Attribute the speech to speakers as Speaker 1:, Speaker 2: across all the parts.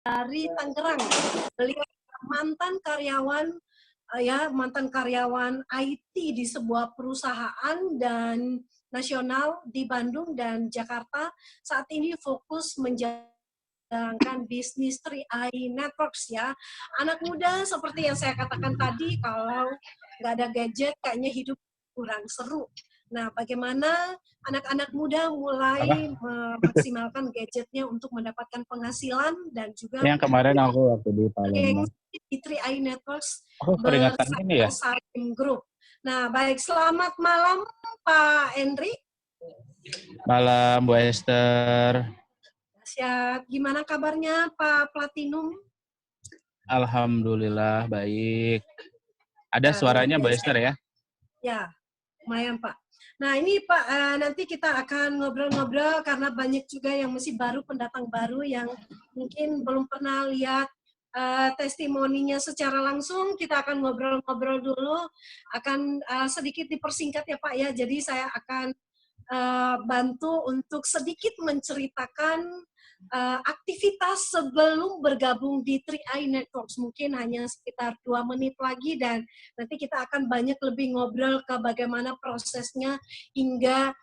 Speaker 1: dari Tangerang. Beliau mantan karyawan IT di sebuah perusahaan dan nasional di Bandung dan Jakarta. Saat ini fokus menjalankan bisnis 3i Networks ya. Anak muda seperti yang saya katakan tadi, kalau nggak ada gadget kayaknya hidup kurang seru. Nah, bagaimana anak-anak muda mulai memaksimalkan gadgetnya untuk mendapatkan penghasilan dan juga
Speaker 2: Yang kemarin aku waktu di Palembang.
Speaker 1: di 3i Networks
Speaker 2: Peringatan ini ya?
Speaker 1: bersama Group. Nah, baik. Selamat malam, Pak Henry.
Speaker 2: Malam, Bu Esther.
Speaker 1: Siap. Gimana kabarnya, Pak Platinum?
Speaker 2: Alhamdulillah, baik. Ada suaranya, Bu Esther ya?
Speaker 1: Ya, lumayan, Pak. Nah, ini Pak, nanti kita akan ngobrol-ngobrol karena banyak juga yang masih pendatang baru yang mungkin belum pernah lihat testimoninya secara langsung. Kita akan ngobrol-ngobrol dulu, akan sedikit dipersingkat ya Pak ya. Jadi saya akan bantu untuk sedikit menceritakan aktivitas sebelum bergabung di 3i Networks. Mungkin hanya sekitar 2 menit lagi dan nanti kita akan banyak lebih ngobrol ke bagaimana prosesnya hingga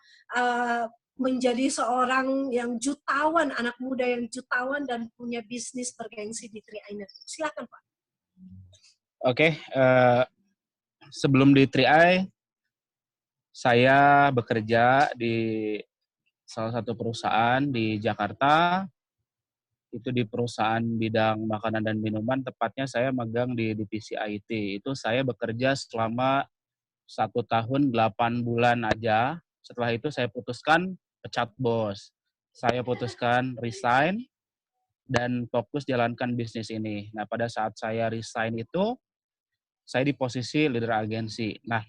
Speaker 1: menjadi seorang yang jutawan, anak muda yang jutawan dan punya bisnis bergengsi di 3i Networks. Silakan Pak.
Speaker 2: Oke, sebelum di 3i, saya bekerja di salah satu perusahaan di Jakarta. Itu di perusahaan bidang makanan dan minuman, tepatnya saya magang di divisi IT. Itu saya bekerja selama 1 tahun 8 bulan aja. Setelah itu saya putuskan pecat bos. Saya putuskan resign dan fokus jalankan bisnis ini. Nah, pada saat saya resign itu, saya di posisi leader agensi. Nah,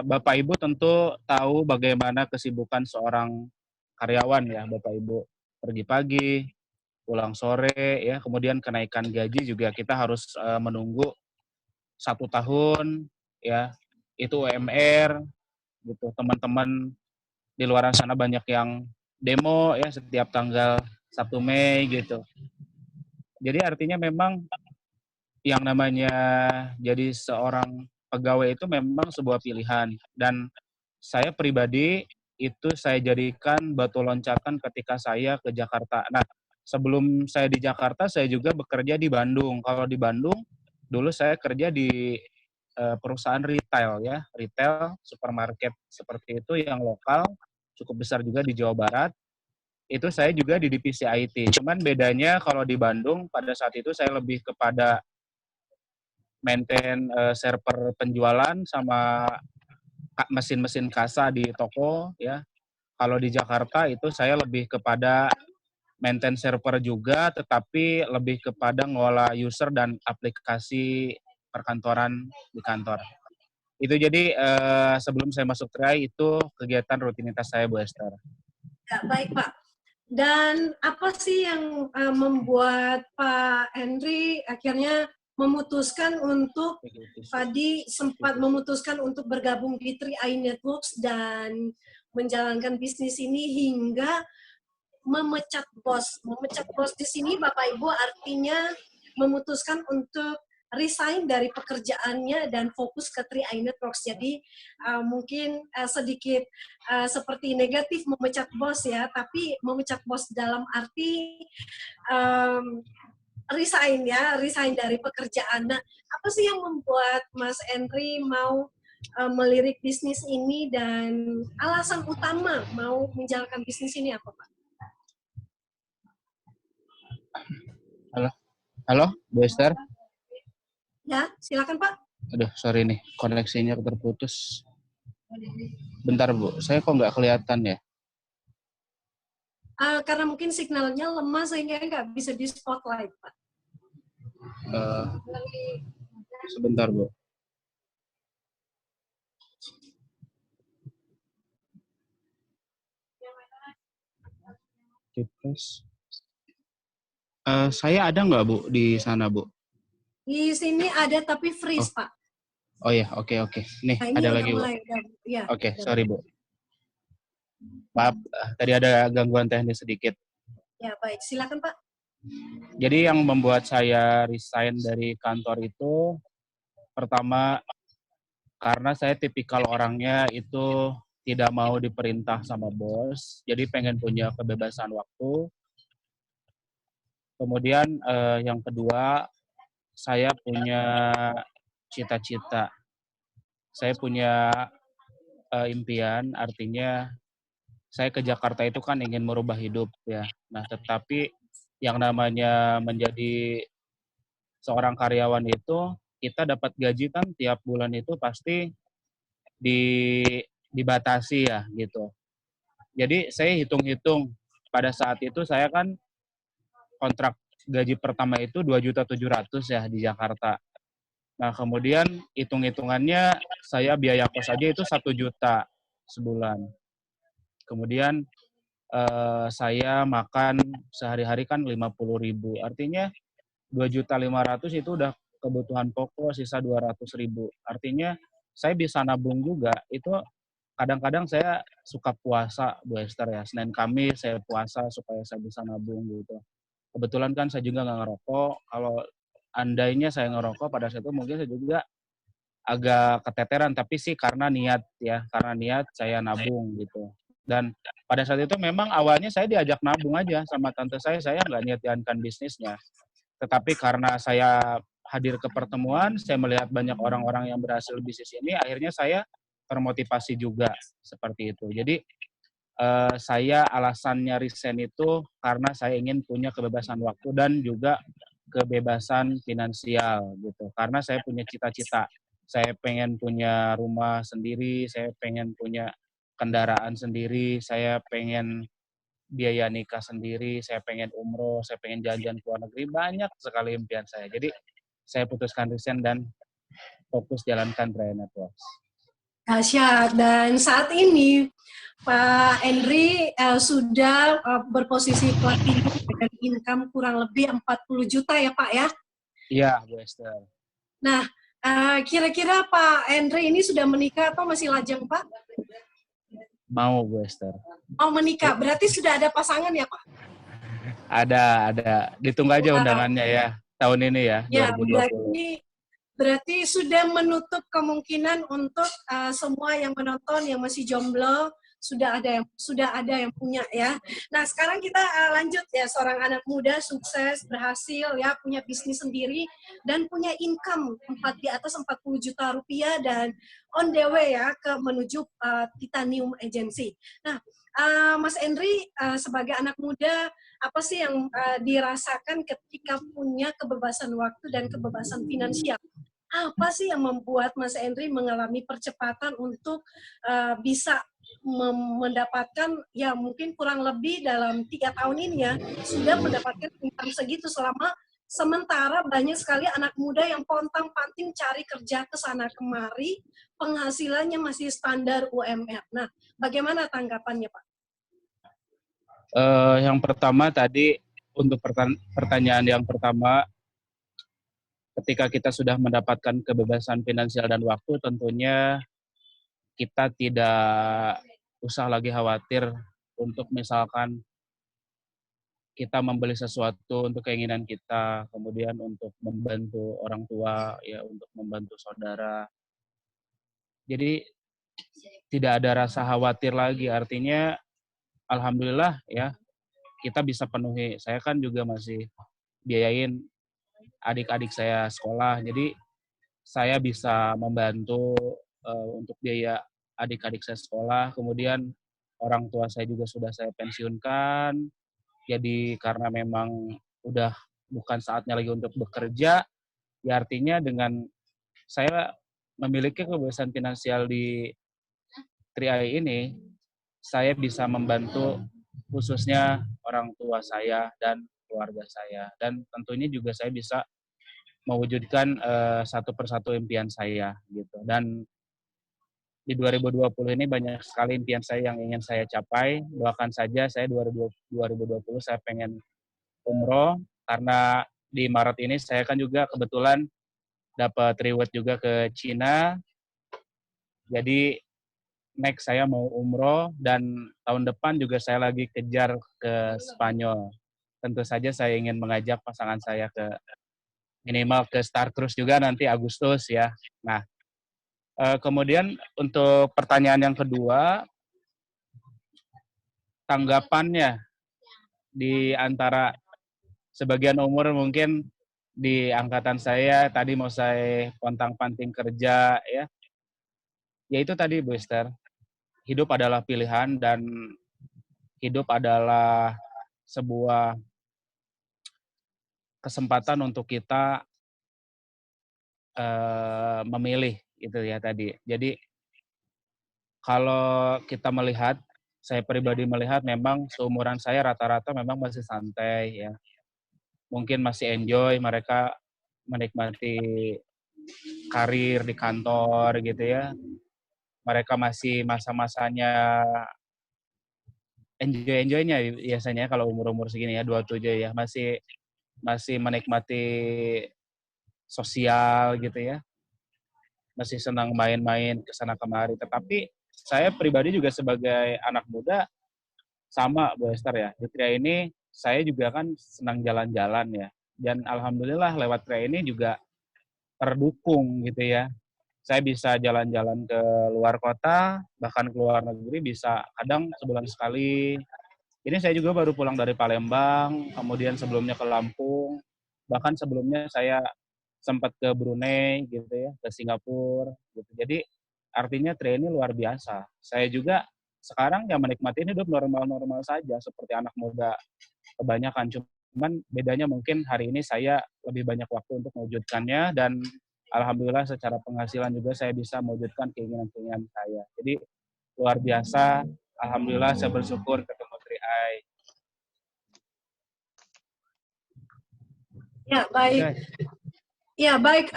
Speaker 2: Bapak Ibu tentu tahu bagaimana kesibukan seorang karyawan ya, Bapak Ibu. Pergi pagi, pulang sore, ya, kemudian kenaikan gaji juga kita harus menunggu 1 tahun, ya, itu UMR, gitu. Teman-teman di luar sana banyak yang demo ya setiap tanggal 1 Mei gitu. Jadi artinya memang yang namanya jadi seorang pegawai itu memang sebuah pilihan, dan saya pribadi itu saya jadikan batu loncatan ketika saya ke Jakarta. Nah, sebelum saya di Jakarta, saya juga bekerja di Bandung. Kalau di Bandung, dulu saya kerja di perusahaan retail ya, retail, supermarket seperti itu yang lokal, cukup besar juga di Jawa Barat. Itu saya juga di divisi IT. Cuman bedanya kalau di Bandung, pada saat itu saya lebih kepada maintain server penjualan sama mesin-mesin kasa di toko ya. Kalau di Jakarta itu saya lebih kepada maintain server juga, tetapi lebih kepada ngolah user dan aplikasi perkantoran di kantor. Itu jadi sebelum saya masuk TRI itu kegiatan rutinitas saya, Bu Esther.
Speaker 1: Ya, baik Pak. Dan apa sih yang membuat Pak Henry akhirnya memutuskan untuk tadi sempat memutuskan untuk bergabung di 3i Networks dan menjalankan bisnis ini hingga memecat bos. Memecat bos di sini Bapak Ibu artinya memutuskan untuk resign dari pekerjaannya dan fokus ke 3i Networks. Jadi mungkin sedikit seperti negatif memecat bos ya, tapi memecat bos dalam arti resign ya, resign dari pekerjaan. Nah, apa sih yang membuat Mas Henry mau melirik bisnis ini dan alasan utama mau menjalankan bisnis ini apa Pak?
Speaker 2: Halo, Bu Esther?
Speaker 1: Ya, silakan Pak.
Speaker 2: Aduh, sorry nih, koneksinya terputus. Bentar Bu, saya kok nggak kelihatan ya?
Speaker 1: Karena mungkin signalnya lemah sehingga nggak bisa di spotlight Pak.
Speaker 2: Sebentar Bu. Saya ada nggak Bu di sana Bu?
Speaker 1: Di sini ada tapi freeze Pak.
Speaker 2: Oh ya, oke. Nih
Speaker 1: Nah,
Speaker 2: ada lagi Bu.
Speaker 1: Ya,
Speaker 2: Oke, sorry Bu. Maaf, tadi ada gangguan teknis sedikit.
Speaker 1: Ya baik, silakan Pak.
Speaker 2: Jadi yang membuat saya resign dari kantor itu, pertama karena saya tipikal orangnya itu tidak mau diperintah sama bos, jadi pengen punya kebebasan waktu. Kemudian yang kedua, saya punya cita-cita, saya punya impian, artinya saya ke Jakarta itu kan ingin merubah hidup ya. Nah, tetapi yang namanya menjadi seorang karyawan itu, kita dapat gaji kan tiap bulan itu pasti di dibatasi ya gitu. Jadi saya hitung-hitung pada saat itu saya kan kontrak gaji pertama itu 2.700.000 ya di Jakarta. Nah, kemudian hitung-hitungannya saya biaya kos aja itu 1 juta sebulan. Kemudian saya makan sehari-hari kan 50.000. Artinya 2.500.000 itu udah kebutuhan pokok, sisa 200.000. Artinya saya bisa nabung juga. Itu kadang-kadang saya suka puasa, Bu Esther ya. Senin Kamis saya puasa supaya saya bisa nabung gitu. Kebetulan kan saya juga nggak ngerokok. Kalau andainya saya ngerokok pada saat itu mungkin saya juga agak keteteran, tapi sih karena niat ya, karena niat saya nabung gitu. Dan pada saat itu memang awalnya saya diajak nabung aja sama tante saya nggak niat jalankan bisnisnya. Tetapi karena saya hadir ke pertemuan, saya melihat banyak orang-orang yang berhasil bisnis ini, akhirnya saya termotivasi juga seperti itu. Jadi saya alasannya resign itu karena saya ingin punya kebebasan waktu dan juga kebebasan finansial gitu. Karena saya punya cita-cita, saya pengen punya rumah sendiri, saya pengen punya kendaraan sendiri, saya pengen biaya nikah sendiri, saya pengen umroh, saya pengen jalan-jalan ke luar negeri, banyak sekali impian saya. Jadi saya putuskan resign dan fokus jalankan Tria Networks.
Speaker 1: Dahsyat. Dan saat ini Pak Henry sudah berposisi platinum dengan income kurang lebih 40 juta ya Pak ya?
Speaker 2: Iya, Bu Esther.
Speaker 1: Nah, kira-kira Pak Henry ini sudah menikah atau masih lajang Pak?
Speaker 2: Mau, Bu Esther.
Speaker 1: Mau menikah, berarti sudah ada pasangan ya Pak?
Speaker 2: Ada. Ditunggu aja undangannya ya, tahun ini ya,
Speaker 1: Ya,
Speaker 2: 2020.
Speaker 1: berarti sudah menutup kemungkinan untuk semua yang menonton yang masih jomblo sudah ada yang punya ya. Nah, sekarang kita lanjut ya, seorang anak muda sukses, berhasil ya, punya bisnis sendiri dan punya income di atas 40 juta rupiah dan on the way ya ke menuju Titanium Agency. Nah, Mas Henry sebagai anak muda, apa sih yang dirasakan ketika punya kebebasan waktu dan kebebasan finansial? Apa sih yang membuat Mas Henry mengalami percepatan untuk bisa mendapatkan ya mungkin kurang lebih dalam 3 tahun ini ya sudah mendapatkan income segitu, selama sementara banyak sekali anak muda yang pontang-panting cari kerja ke sana kemari, penghasilannya masih standar UMR. Nah, bagaimana tanggapannya Pak?
Speaker 2: Yang pertama tadi untuk pertanyaan yang pertama, ketika kita sudah mendapatkan kebebasan finansial dan waktu, tentunya kita tidak usah lagi khawatir untuk misalkan kita membeli sesuatu untuk keinginan kita, kemudian untuk membantu orang tua, ya untuk membantu saudara. Jadi tidak ada rasa khawatir lagi, artinya alhamdulillah ya kita bisa penuhi. Saya kan juga masih biayain adik-adik saya sekolah, jadi saya bisa membantu untuk biaya adik-adik saya sekolah. Kemudian orang tua saya juga sudah saya pensiunkan. Jadi karena memang udah bukan saatnya lagi untuk bekerja, ya artinya dengan saya memiliki kebebasan finansial di Tri ini, saya bisa membantu khususnya orang tua saya dan keluarga saya. Dan tentunya juga saya bisa mewujudkan satu persatu impian saya gitu. Dan di 2020 ini banyak sekali impian saya yang ingin saya capai. Doakan saja saya 2020 saya pengen umroh, karena di Maret ini saya kan juga kebetulan dapat reward juga ke Cina. Jadi next saya mau umroh, dan tahun depan juga saya lagi kejar ke Spanyol. tentu saja saya ingin mengajak pasangan saya ke minimal ke Star Cruise juga nanti Agustus ya. Nah, kemudian untuk pertanyaan yang kedua, tanggapannya di antara sebagian umur mungkin di angkatan saya tadi mau saya pontang-panting kerja ya itu tadi Bu Esther, hidup adalah pilihan dan hidup adalah sebuah kesempatan untuk kita memilih gitu ya tadi. Jadi kalau kita melihat, saya pribadi melihat memang seumuran saya rata-rata memang masih santai ya. Mungkin masih enjoy mereka menikmati karir di kantor gitu ya. Mereka masih masa-masanya enjoy-enjoynya biasanya kalau umur-umur segini ya 27 ya masih masih menikmati sosial gitu ya. Masih senang main-main ke sana kemari. Tetapi saya pribadi juga sebagai anak muda sama Bu Esther ya. Di Tria ini saya juga kan senang jalan-jalan ya. Dan alhamdulillah lewat Tria ini juga terdukung gitu ya. Saya bisa jalan-jalan ke luar kota, bahkan ke luar negeri bisa kadang sebulan sekali. Ini saya juga baru pulang dari Palembang, kemudian sebelumnya ke Lampung, bahkan sebelumnya saya sempat ke Brunei gitu ya, ke Singapura gitu. Jadi artinya Tria ini luar biasa. Saya juga sekarang ya menikmati hidup normal-normal saja seperti anak muda kebanyakan. Cuman bedanya mungkin hari ini saya lebih banyak waktu untuk mewujudkannya dan alhamdulillah secara penghasilan juga saya bisa mewujudkan keinginan-keinginan saya. Jadi luar biasa. Alhamdulillah saya bersyukur ketemu Tri-Ai.
Speaker 1: Ya, baik.
Speaker 2: Oke.
Speaker 1: Ya, baik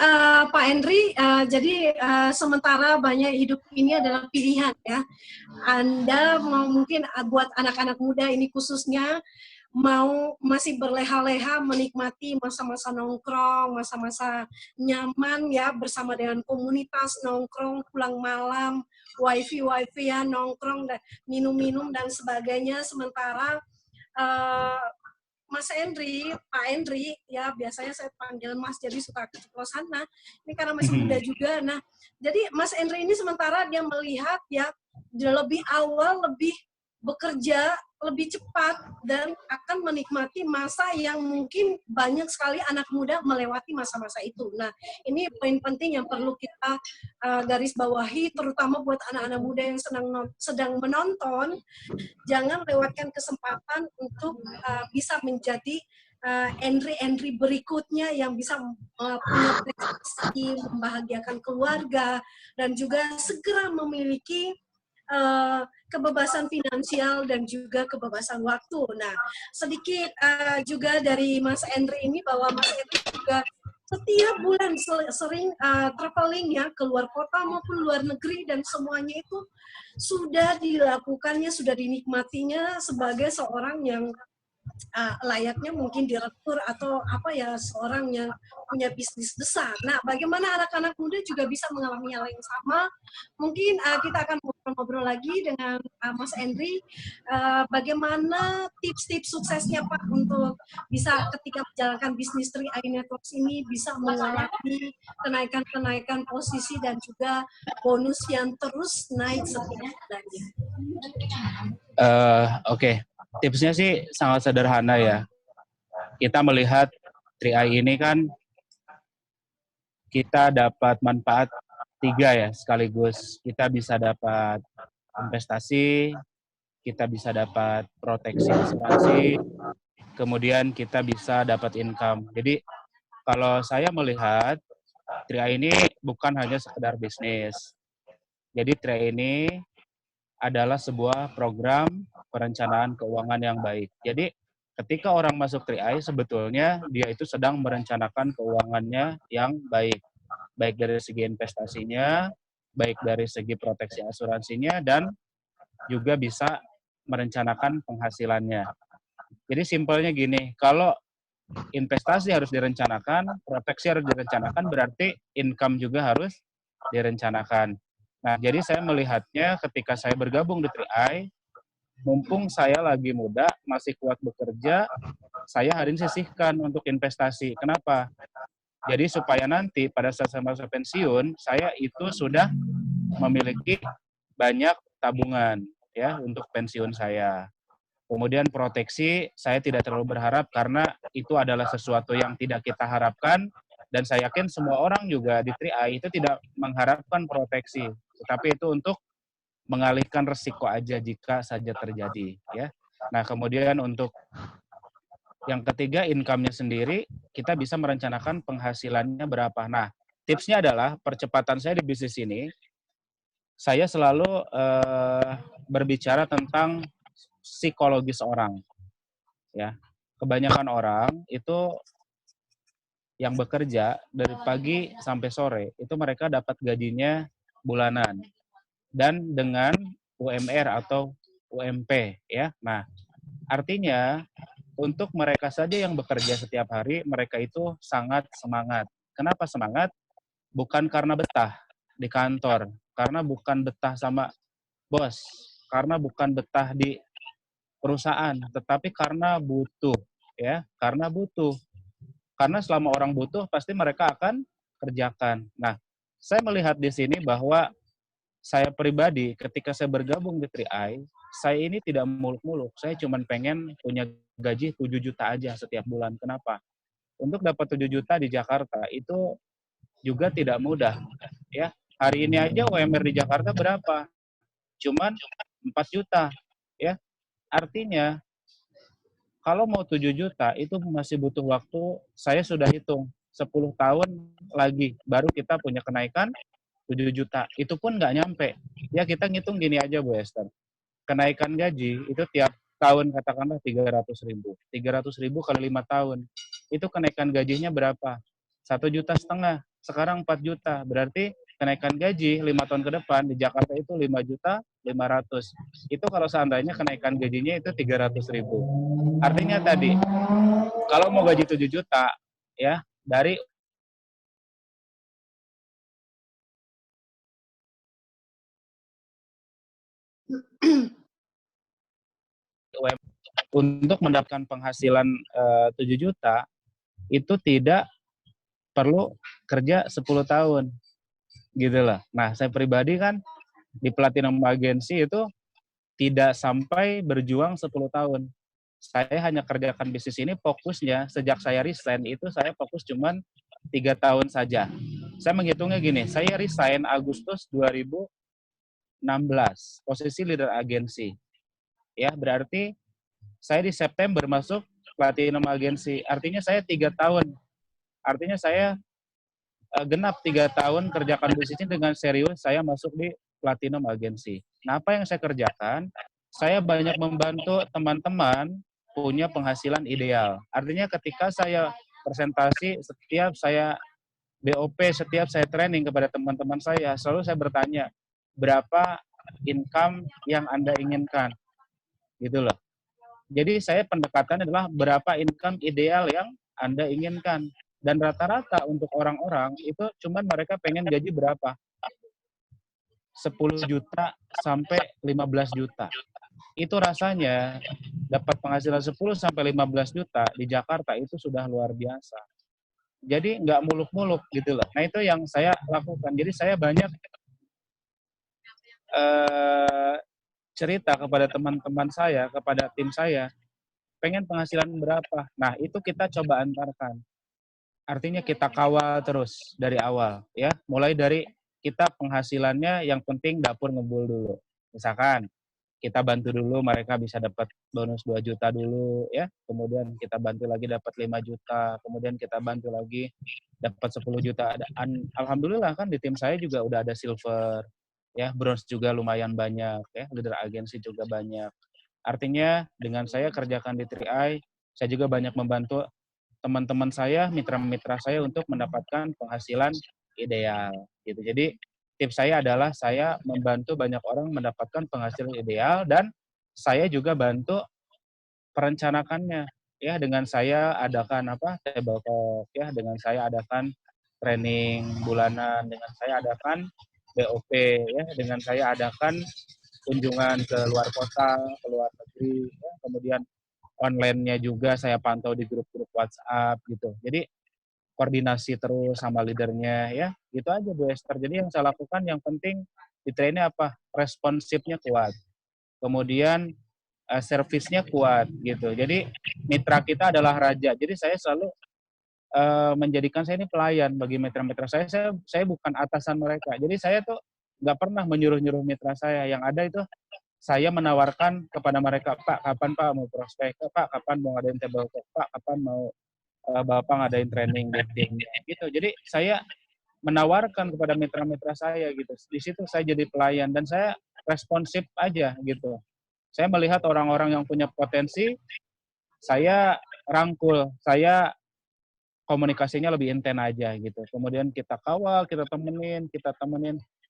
Speaker 1: Pak Henry. Jadi sementara banyak hidup ini adalah pilihan ya. Anda mau mungkin buat anak-anak muda ini khususnya mau masih berleha-leha menikmati masa-masa nongkrong, masa-masa nyaman ya bersama dengan komunitas nongkrong pulang malam, wifi ya nongkrong dan minum-minum dan sebagainya. Sementara Mas Henry, Pak Henry, ya biasanya saya panggil Mas, jadi suka keceplosan. Nah, ini karena masih muda juga. Nah, jadi Mas Henry ini sementara dia melihat ya, dia lebih awal, lebih bekerja, lebih cepat, dan akan menikmati masa yang mungkin banyak sekali anak muda melewati masa-masa itu. Nah, ini poin penting yang perlu kita garis bawahi, terutama buat anak-anak muda yang sedang menonton, jangan lewatkan kesempatan untuk bisa menjadi entry berikutnya yang bisa punya prestasi, membahagiakan keluarga, dan juga segera memiliki kebebasan finansial dan juga kebebasan waktu. Nah, sedikit juga dari Mas Henry ini bahwa Mas Henry juga setiap bulan sering traveling ya, keluar kota maupun luar negeri, dan semuanya itu sudah dilakukannya, sudah dinikmatinya sebagai seorang yang layaknya mungkin direktur atau apa ya, seorang yang punya bisnis besar. Nah, bagaimana anak-anak muda juga bisa mengalami hal yang sama? Mungkin kita akan ngobrol-ngobrol lagi dengan Mas Henry. Bagaimana tips-tips suksesnya Pak untuk bisa ketika menjalankan bisnis Tri Eye Networks ini bisa mengalami kenaikan-kenaikan posisi dan juga bonus yang terus naik setiap bulannya.
Speaker 2: Oke. Tipsnya sih sangat sederhana ya. Kita melihat Tri-Eye ini kan kita dapat manfaat 3 ya sekaligus. Kita bisa dapat investasi, kita bisa dapat proteksi asuransi, kemudian kita bisa dapat income. Jadi kalau saya melihat Tri-Eye ini bukan hanya sekedar bisnis. Jadi Tri-Eye ini adalah sebuah program perencanaan keuangan yang baik. Jadi ketika orang masuk Tri-Eye sebetulnya dia itu sedang merencanakan keuangannya yang baik. Baik dari segi investasinya, baik dari segi proteksi asuransinya, dan juga bisa merencanakan penghasilannya. Jadi simpelnya gini, kalau investasi harus direncanakan, proteksi harus direncanakan, berarti income juga harus direncanakan. Nah, jadi saya melihatnya ketika saya bergabung di Tri-Eye, mumpung saya lagi muda, masih kuat bekerja, saya hari ini sisihkan untuk investasi. Kenapa? Jadi supaya nanti pada saat saya masa pensiun, saya itu sudah memiliki banyak tabungan ya untuk pensiun saya. Kemudian proteksi, saya tidak terlalu berharap karena itu adalah sesuatu yang tidak kita harapkan, dan saya yakin semua orang juga di 3i itu tidak mengharapkan proteksi, tetapi itu untuk mengalihkan resiko aja jika saja terjadi ya. Nah, kemudian untuk yang ketiga, income-nya sendiri, kita bisa merencanakan penghasilannya berapa. Nah, tipsnya adalah percepatan saya di bisnis ini, saya selalu berbicara tentang psikologis orang. Ya, kebanyakan orang itu yang bekerja dari pagi sampai sore itu mereka dapat gajinya bulanan dan dengan UMR atau UMP ya. Nah, artinya untuk mereka saja yang bekerja setiap hari mereka itu sangat semangat. Kenapa semangat? Bukan karena betah di kantor, karena bukan betah sama bos, karena bukan betah di perusahaan, tetapi karena butuh ya, karena butuh. Karena selama orang butuh, pasti mereka akan kerjakan. Nah, saya melihat di sini bahwa saya pribadi, ketika saya bergabung di 3i, saya ini tidak muluk-muluk. Saya cuma pengen punya gaji 7 juta aja setiap bulan. Kenapa? Untuk dapat 7 juta di Jakarta, itu juga tidak mudah. Ya, hari ini aja UMR di Jakarta berapa? Cuman 4 juta. Ya, artinya kalau mau 7 juta itu masih butuh waktu, saya sudah hitung 10 tahun lagi baru kita punya kenaikan 7 juta. Itu pun nggak nyampe. Ya kita ngitung gini aja Bu Esther. Kenaikan gaji itu tiap tahun katakanlah 300 ribu. 300 ribu kali 5 tahun. Itu kenaikan gajinya berapa? 1,5 juta. Sekarang 4 juta. Berarti kenaikan gaji 5 tahun ke depan di Jakarta itu 5,5 juta. Itu kalau seandainya kenaikan gajinya itu 300 ribu. Artinya tadi, kalau mau gaji 7 juta, ya, dari UMR untuk mendapatkan penghasilan 7 juta, itu tidak perlu kerja 10 tahun. Gitu lah. Nah, saya pribadi kan di Platinum Agency itu tidak sampai berjuang 10 tahun. Saya hanya kerjakan bisnis ini fokusnya sejak saya resign itu saya fokus cuman 3 tahun saja. Saya menghitungnya gini, saya resign Agustus 2016, posisi leader agensi. Ya, berarti saya di September masuk Platinum Agency. Artinya saya 3 tahun. Artinya saya genap 3 tahun kerjakan bisnis ini dengan serius, saya masuk di Platinum Agency. Nah, apa yang saya kerjakan? Saya banyak membantu teman-teman punya penghasilan ideal. Artinya ketika saya presentasi, setiap saya BOP, setiap saya training kepada teman-teman saya, selalu saya bertanya, berapa income yang Anda inginkan? Gitu loh. Jadi saya pendekatan adalah berapa income ideal yang Anda inginkan. Dan rata-rata untuk orang-orang itu cuman mereka pengen gaji berapa? 10 juta sampai 15 juta. Itu rasanya dapat penghasilan 10 sampai 15 juta di Jakarta itu sudah luar biasa. Jadi nggak muluk-muluk gitu loh. Nah itu yang saya lakukan. Jadi saya banyak cerita kepada teman-teman saya, kepada tim saya, pengen penghasilan berapa. Nah itu kita coba antarkan. Artinya kita kawal terus dari awal ya, mulai dari kita penghasilannya yang penting dapur ngebul dulu. Misalkan kita bantu dulu mereka bisa dapat bonus 2 juta dulu ya, kemudian kita bantu lagi dapat 5 juta, kemudian kita bantu lagi dapat 10 juta. Alhamdulillah kan di tim saya juga udah ada silver ya, bronze juga lumayan banyak ya, leader agensi juga banyak. Artinya dengan saya kerjakan di 3i, saya juga banyak membantu teman-teman saya, mitra-mitra saya untuk mendapatkan penghasilan ideal gitu. Jadi tips saya adalah saya membantu banyak orang mendapatkan penghasilan ideal dan saya juga bantu perencanakannya ya, dengan saya adakan table talk ya, dengan saya adakan training bulanan, dengan saya adakan BOP ya, dengan saya adakan kunjungan ke luar kota, ke luar negeri ya, kemudian online-nya juga saya pantau di grup-grup WhatsApp gitu. Jadi koordinasi terus sama leadernya ya, gitu aja Bu Esther. Jadi yang saya lakukan yang penting di trainnya apa? Responsifnya kuat. Kemudian servisnya kuat gitu. Jadi mitra kita adalah raja. Jadi saya selalu menjadikan saya ini pelayan bagi mitra-mitra saya. Saya bukan atasan mereka. Jadi saya tuh nggak pernah menyuruh-nyuruh mitra saya. Yang ada itu saya menawarkan kepada mereka, Pak, kapan Pak mau prospek? Pak, kapan mau ngadain table talk? Pak, kapan mau Bapak ngadain training di timnya? Gitu. Jadi saya menawarkan kepada mitra-mitra saya gitu. Di situ saya jadi pelayan dan saya responsif aja gitu. Saya melihat orang-orang yang punya potensi, saya rangkul, saya komunikasinya lebih intens aja gitu. Kemudian kita kawal, kita temenin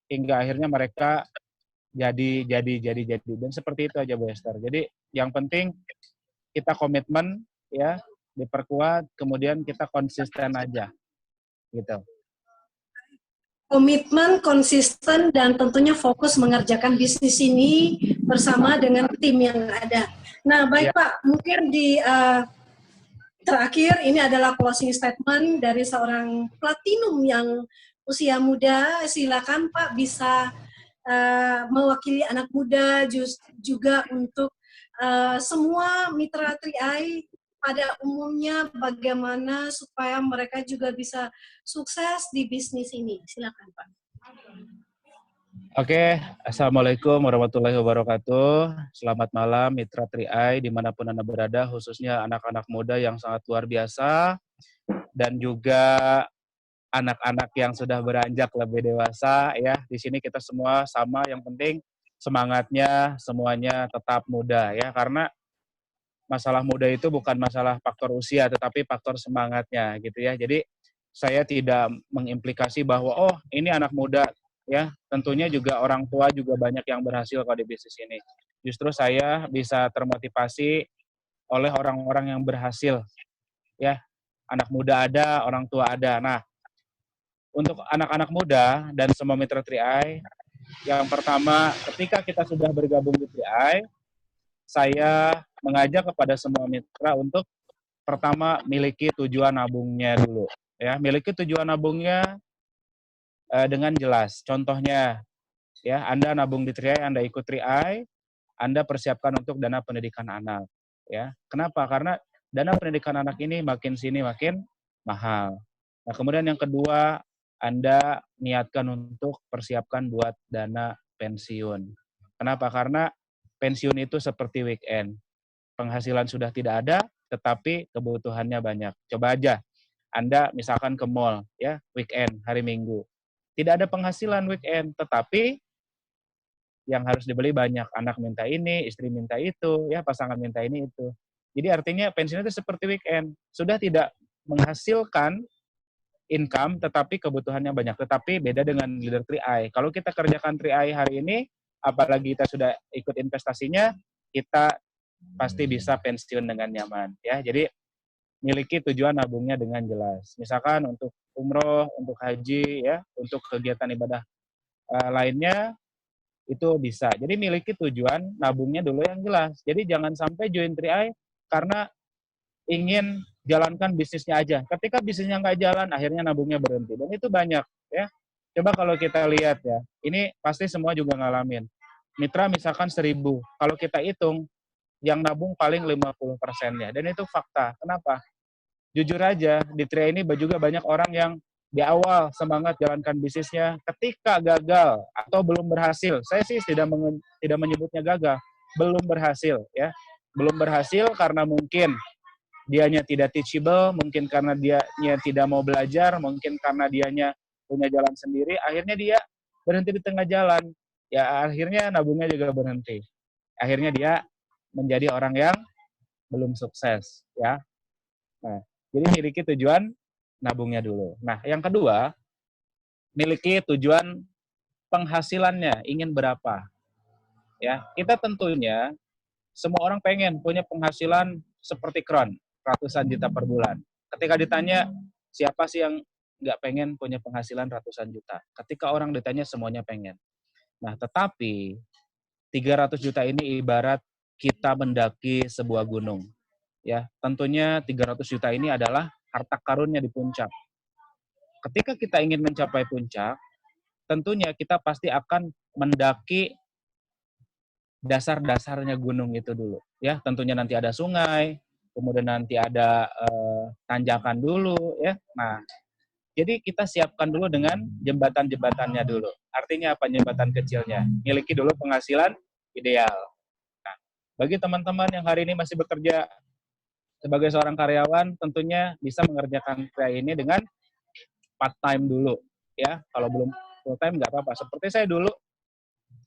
Speaker 2: hingga akhirnya mereka jadi dan seperti itu aja Bu Esther. Jadi yang penting kita komitmen ya, diperkuat, kemudian kita konsisten aja gitu.
Speaker 1: Komitmen, konsisten, dan tentunya fokus mengerjakan bisnis ini bersama dengan tim yang ada. Nah, baik ya. Pak, mungkin di terakhir ini adalah closing statement dari seorang platinum yang usia muda. Silakan Pak bisa mewakili anak muda juga untuk semua mitra 3i pada umumnya bagaimana supaya mereka juga bisa sukses di bisnis ini. Silakan Pak.
Speaker 2: Oke, Assalamualaikum warahmatullahi wabarakatuh. Selamat malam mitra 3i dimanapun Anda berada, khususnya anak-anak muda yang sangat luar biasa dan juga anak-anak yang sudah beranjak lebih dewasa ya. Di sini kita semua sama, yang penting semangatnya semuanya tetap muda ya, karena masalah muda itu bukan masalah faktor usia tetapi faktor semangatnya gitu ya. Jadi saya tidak mengimplikasi bahwa oh ini anak muda ya, tentunya juga orang tua juga banyak yang berhasil kalau di bisnis ini. Justru saya bisa termotivasi oleh orang-orang yang berhasil ya. Anak muda ada, orang tua ada. Nah, untuk anak-anak muda dan semua mitra 3i, yang pertama ketika kita sudah bergabung di 3i, saya mengajak kepada semua mitra untuk pertama miliki tujuan nabungnya dulu ya, miliki tujuan nabungnya dengan jelas. Contohnya ya, Anda nabung di 3i, Anda ikut 3i, Anda persiapkan untuk dana pendidikan anak ya. Kenapa? Karena dana pendidikan anak ini makin sini makin mahal. Nah, kemudian yang kedua, Anda niatkan untuk persiapkan buat dana pensiun. Kenapa? Karena pensiun itu seperti weekend. Penghasilan sudah tidak ada, tetapi kebutuhannya banyak. Coba aja, Anda misalkan ke mall, ya, weekend, hari Minggu. Tidak ada penghasilan weekend, tetapi yang harus dibeli banyak. Anak minta ini, istri minta itu, ya, pasangan minta ini itu. Jadi artinya pensiun itu seperti weekend. Sudah tidak menghasilkan income, tetapi kebutuhannya banyak. Tetapi beda dengan leader 3i. Kalau kita kerjakan 3i hari ini, apalagi kita sudah ikut investasinya, kita pasti bisa pensiun dengan nyaman. Ya, jadi miliki tujuan nabungnya dengan jelas. Misalkan untuk umroh, untuk haji, ya, untuk kegiatan ibadah lainnya itu bisa. Jadi miliki tujuan nabungnya dulu yang jelas. Jadi jangan sampai join 3i karena ingin jalankan bisnisnya aja. Ketika bisnisnya nggak jalan, akhirnya nabungnya berhenti. Dan itu banyak ya. Coba kalau kita lihat ya, ini pasti semua juga ngalamin. Mitra misalkan 1.000, kalau kita hitung, yang nabung paling 50%-nya. Dan itu fakta. Kenapa? Jujur aja, di 3i ini juga banyak orang yang di awal semangat jalankan bisnisnya, ketika gagal atau belum berhasil, saya sih tidak menyebutnya gagal, belum berhasil ya. Belum berhasil karena mungkin dianya tidak teachable, mungkin karena dianya tidak mau belajar, mungkin karena dianya punya jalan sendiri, akhirnya dia berhenti di tengah jalan. Ya akhirnya nabungnya juga berhenti. Akhirnya dia menjadi orang yang belum sukses, ya. Nah, jadi miliki tujuan nabungnya dulu. Nah, yang kedua, miliki tujuan penghasilannya, ingin berapa. Ya, kita tentunya semua orang pengen punya penghasilan seperti Kron, ratusan juta per bulan. Ketika ditanya, siapa sih yang nggak pengen punya penghasilan ratusan juta? Ketika orang ditanya, semuanya pengen. Nah, tetapi 300 juta ini ibarat kita mendaki sebuah gunung. ya. Tentunya 300 juta ini adalah harta karunnya di puncak. Ketika kita ingin mencapai puncak, tentunya kita pasti akan mendaki dasar-dasarnya gunung itu dulu, ya. Tentunya nanti ada sungai, kemudian nanti ada tanjakan dulu, ya. Nah, jadi kita siapkan dulu dengan jembatan-jembatannya dulu. Artinya apa jembatan kecilnya? Miliki dulu penghasilan ideal. Nah, bagi teman-teman yang hari ini masih bekerja sebagai seorang karyawan, tentunya bisa mengerjakan karya ini dengan part time dulu, ya. Kalau belum full time nggak apa-apa. Seperti saya dulu,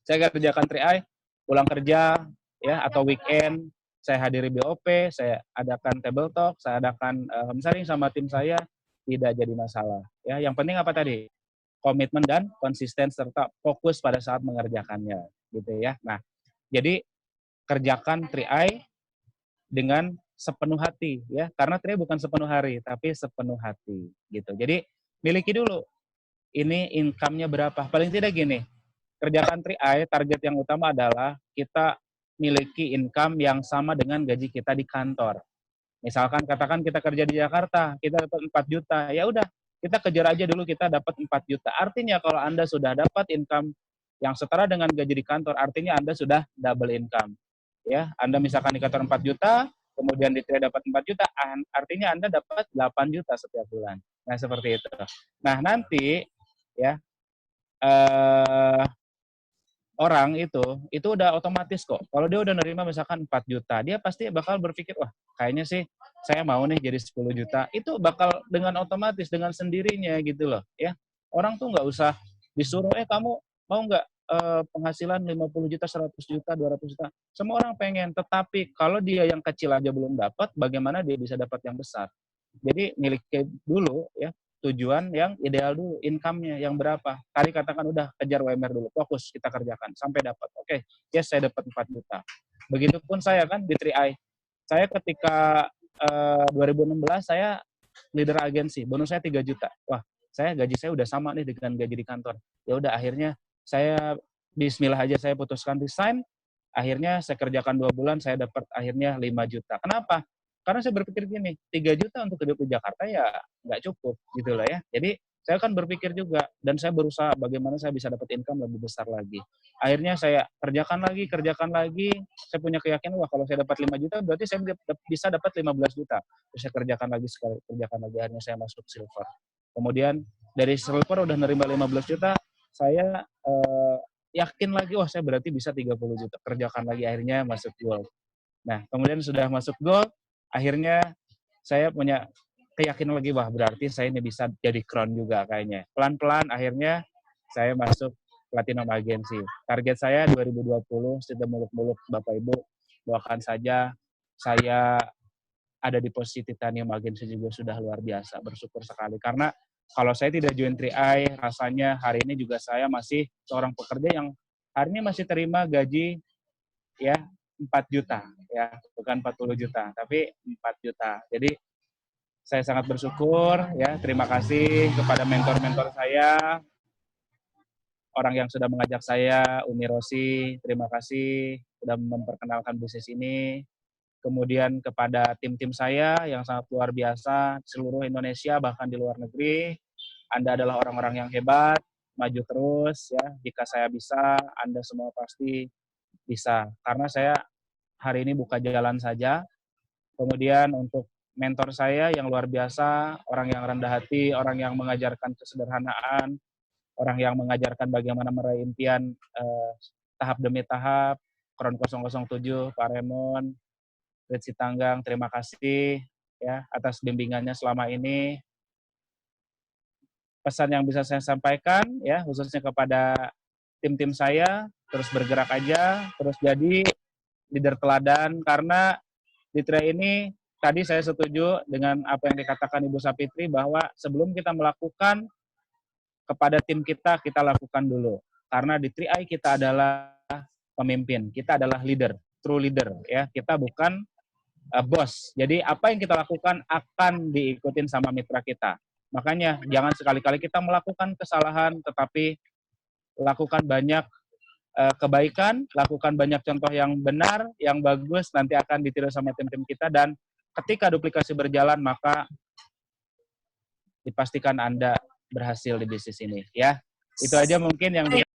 Speaker 2: saya kerjakan 3i, pulang kerja, ya, atau weekend, saya hadiri BOP, saya adakan table talk, saya adakan sharing sama tim saya, tidak jadi masalah. Ya, yang penting apa tadi? Komitmen dan konsisten serta fokus pada saat mengerjakannya, gitu ya. Nah, jadi kerjakan 3i dengan sepenuh hati, ya, karena 3i bukan sepenuh hari, tapi sepenuh hati, gitu. Jadi miliki dulu, ini income-nya berapa. Paling tidak gini, kerjakan 3i, target yang utama adalah kita miliki income yang sama dengan gaji kita di kantor. Misalkan katakan kita kerja di Jakarta, kita dapat 4 juta, ya udah, kita kejar aja dulu kita dapat 4 juta. Artinya kalau Anda sudah dapat income yang setara dengan gaji di kantor, artinya Anda sudah double income. Ya, Anda misalkan di kantor 4 juta, kemudian di trade dapat 4 juta, artinya Anda dapat 8 juta setiap bulan. Nah, seperti itu. Nah, nanti ya orang itu udah otomatis kok. Kalau dia udah nerima misalkan 4 juta, dia pasti bakal berpikir, wah kayaknya sih saya mau nih jadi 10 juta. Itu bakal dengan otomatis, dengan sendirinya gitu loh. Ya, orang tuh nggak usah disuruh, kamu mau nggak penghasilan 50 juta, 100 juta, 200 juta. Semua orang pengen, tetapi kalau dia yang kecil aja belum dapat, bagaimana dia bisa dapat yang besar? Jadi miliki dulu ya, tujuan yang ideal dulu, income-nya yang berapa. Tadi katakan udah kejar WMR dulu, fokus kita kerjakan sampai dapat. Oke, yes saya dapat 4 juta. Begitupun saya kan di 3i. Saya ketika 2016 saya leader agensi, bonus saya 3 juta. Wah, gaji saya udah sama nih dengan gaji di kantor. Ya udah akhirnya saya bismillah aja saya putuskan resign. Akhirnya saya kerjakan 2 bulan, saya dapat akhirnya 5 juta. Kenapa? Karena saya berpikir gini, 3 juta untuk hidup di Jakarta ya nggak cukup gitu lah ya. Jadi saya kan berpikir juga dan saya berusaha bagaimana saya bisa dapat income lebih besar lagi. Akhirnya saya kerjakan lagi. Saya punya keyakinan wah kalau saya dapat 5 juta berarti saya bisa dapat 15 juta. Terus saya kerjakan lagi, akhirnya saya masuk silver. Kemudian dari silver udah nerima 15 juta, saya yakin lagi wah saya berarti bisa 30 juta. Kerjakan lagi akhirnya masuk gold. Nah, kemudian sudah masuk gold, akhirnya saya punya keyakinan lagi, wah berarti saya ini bisa jadi crown juga kayaknya. Pelan-pelan akhirnya saya masuk Platinum Agency. Target saya 2020, sudah muluk-muluk Bapak Ibu, doakan saja saya ada di posisi Titanium Agency juga sudah luar biasa, bersyukur sekali. Karena kalau saya tidak join 3i, rasanya hari ini juga saya masih seorang pekerja yang hari ini masih terima gaji ya 4 juta ya, bukan 40 juta, tapi 4 juta. Jadi saya sangat bersyukur ya, terima kasih kepada mentor-mentor saya, orang yang sudah mengajak saya, Umi Rosi, terima kasih sudah memperkenalkan bisnis ini. Kemudian kepada tim-tim saya yang sangat luar biasa, seluruh Indonesia bahkan di luar negeri, Anda adalah orang-orang yang hebat, maju terus ya. Jika saya bisa, Anda semua pasti bisa. Karena saya hari ini buka jalan saja. Kemudian untuk mentor saya yang luar biasa, orang yang rendah hati, orang yang mengajarkan kesederhanaan, orang yang mengajarkan bagaimana meraih impian tahap demi tahap, Kron 007, Pak Remon, Ritsi Tanggang, terima kasih ya atas bimbingannya selama ini. Pesan yang bisa saya sampaikan ya khususnya kepada tim-tim saya, terus bergerak aja, terus jadi leader teladan, karena di TRI ini tadi saya setuju dengan apa yang dikatakan Ibu Sapitri bahwa sebelum kita melakukan kepada tim kita lakukan dulu. Karena di 3i kita adalah pemimpin, kita adalah leader, true leader ya. Kita bukan bos. Jadi apa yang kita lakukan akan diikutin sama mitra kita. Makanya jangan sekali-kali kita melakukan kesalahan tetapi lakukan banyak kebaikan, lakukan banyak contoh yang benar, yang bagus, nanti akan ditiru sama tim-tim kita dan ketika duplikasi berjalan, maka dipastikan Anda berhasil di bisnis ini, ya. Itu aja mungkin yang bisa